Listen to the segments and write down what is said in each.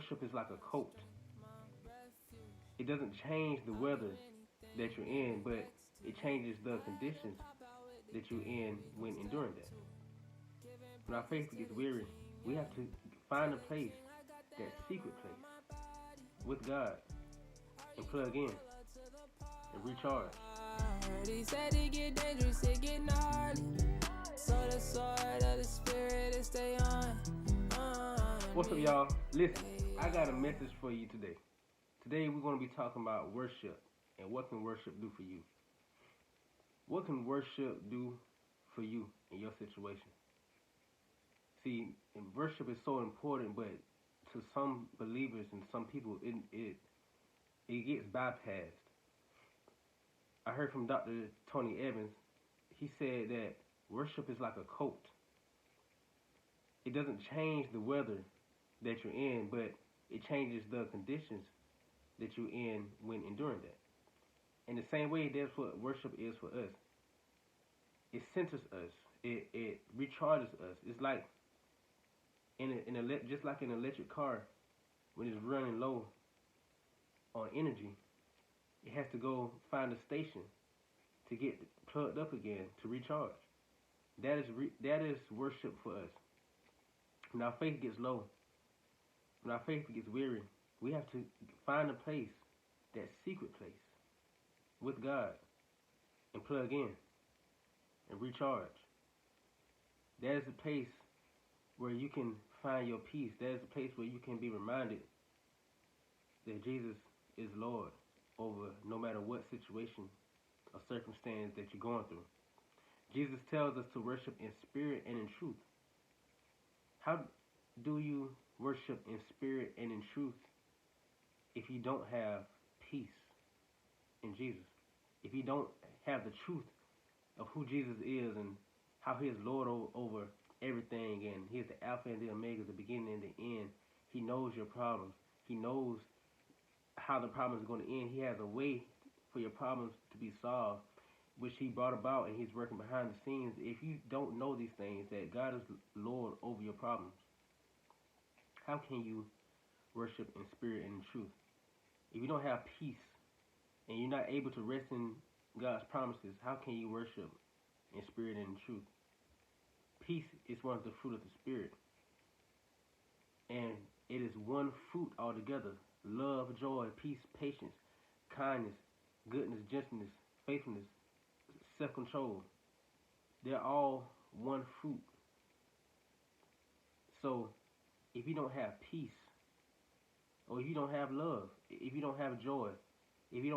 worship is like a coat. It doesn't change the weather that you're in, but it changes the conditions that you're in when enduring that. When our faith gets weary, we have to find a place, that secret place, with God, and plug in and recharge. He said it get dangerous, it get gnarly. So the sword of the spirit is stay on. What's up, y'all? Listen, I got a message for you today. Today we're going to be talking about worship and what can worship do for you. What can worship do for you in your situation? See, worship is so important, but to some believers and some people, it gets bypassed. I heard from Dr. Tony Evans. He said that worship is like a coat. It doesn't change the weather that you're in, but it changes the conditions that you're in when enduring that. In the same way, that's what worship is for us. It centers us. It recharges us. It's like just like an electric car, when it's running low on energy, it has to go find a station to get plugged up again to recharge. That is worship for us. When our faith gets low, when our faith gets weary, we have to find a place, that secret place, with God, and plug in and recharge. That is a place where you can find your peace. That is a place where you can be reminded that Jesus is Lord over no matter what situation or circumstance that you're going through. Jesus tells us to worship in spirit and in truth. How do you worship in spirit and in truth if you don't have peace in Jesus? If you don't have the truth of who Jesus is and how he is Lord over everything, and he is the Alpha and the Omega, the beginning and the end. He knows your problems. He knows how the problem is going to end. He has a way for your problems to be solved, which he brought about, and he's working behind the scenes. If you don't know these things, that God is Lord over your problems, how can you worship in spirit and in truth? If you don't have peace and you're not able to rest in God's promises, how can you worship in spirit and in truth? Peace is one of the fruit of the Spirit, and it is one fruit altogether. Love, joy, peace, patience, kindness, goodness, gentleness, faithfulness, self-control. They're all one fruit. So if you don't have peace, or if you don't have love, if you don't have joy, if you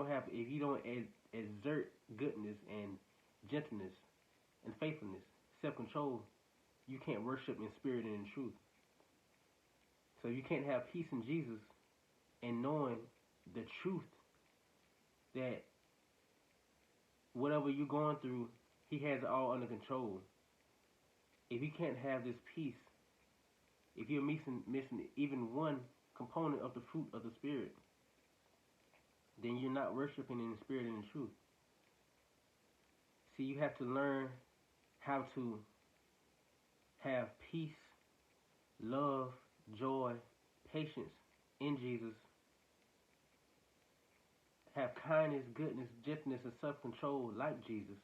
don't exert goodness and gentleness and faithfulness, self-control, you can't worship in spirit and in truth. So you can't have peace in Jesus and knowing the truth that whatever you're going through, he has it all under control. If you can't have this peace, if you're missing even one component of the fruit of the Spirit, then you're not worshiping in the spirit and in truth. See, you have to learn how to have peace, love, joy, patience in Jesus. Have kindness, goodness, gentleness, and self-control like Jesus.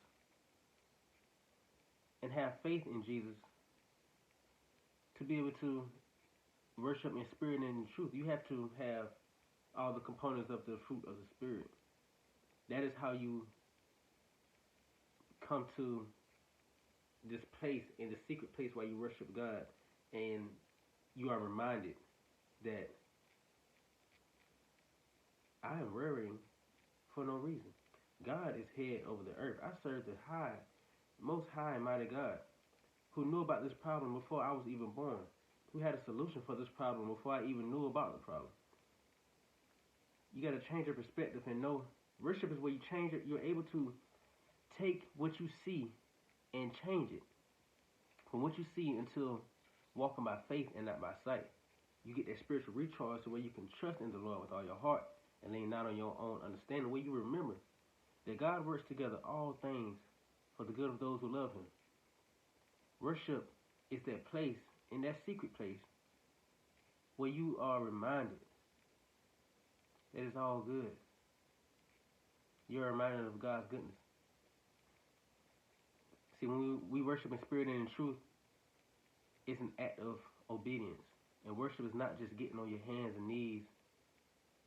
And have faith in Jesus to be able to worship in spirit and in truth. You have to have all the components of the fruit of the Spirit. That is how you come to this place, in the secret place where you worship God, and you are reminded that I am worrying for no reason. God is head over the earth. I serve the most high and mighty God, who knew about this problem before I was even born, who had a solution for this problem before I even knew about the problem. You got to change your perspective and know worship is where you change it. You're able to take what you see and change it from what you see until walking by faith and not by sight. You get that spiritual recharge to where you can trust in the Lord with all your heart and lean not on your own understanding, where you remember that God works together all things for the good of those who love him. Worship is that place, in that secret place, where you are reminded that it's all good. You're reminded of God's goodness. See, when we worship in spirit and in truth, it's an act of obedience. And worship is not just getting on your hands and knees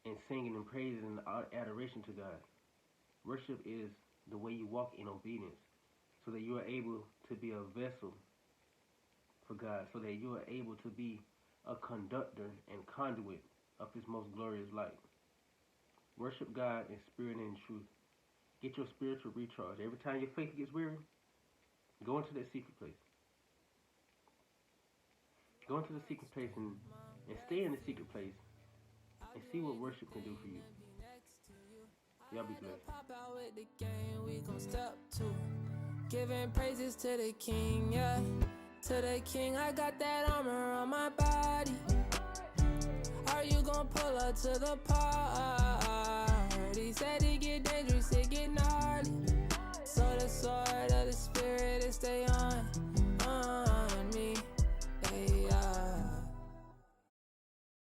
and singing and praising and adoration to God. Worship is the way you walk in obedience so that you are able to be a vessel for God, so that you are able to be a conductor and conduit of His most glorious light. Worship God in spirit and in truth. Get your spiritual recharge. Every time your faith gets weary, go into that secret place. Go into the secret place and stay in the secret place and see what worship can do for you. Y'all be blessed. Pop out with the game, we gon' step two. Giving praises to the King, yeah. To the King, I got that armor on my body. Are you gon' pull up to the party? Said it get dangerous, it get gnarly. So the sword of the spirit is stay on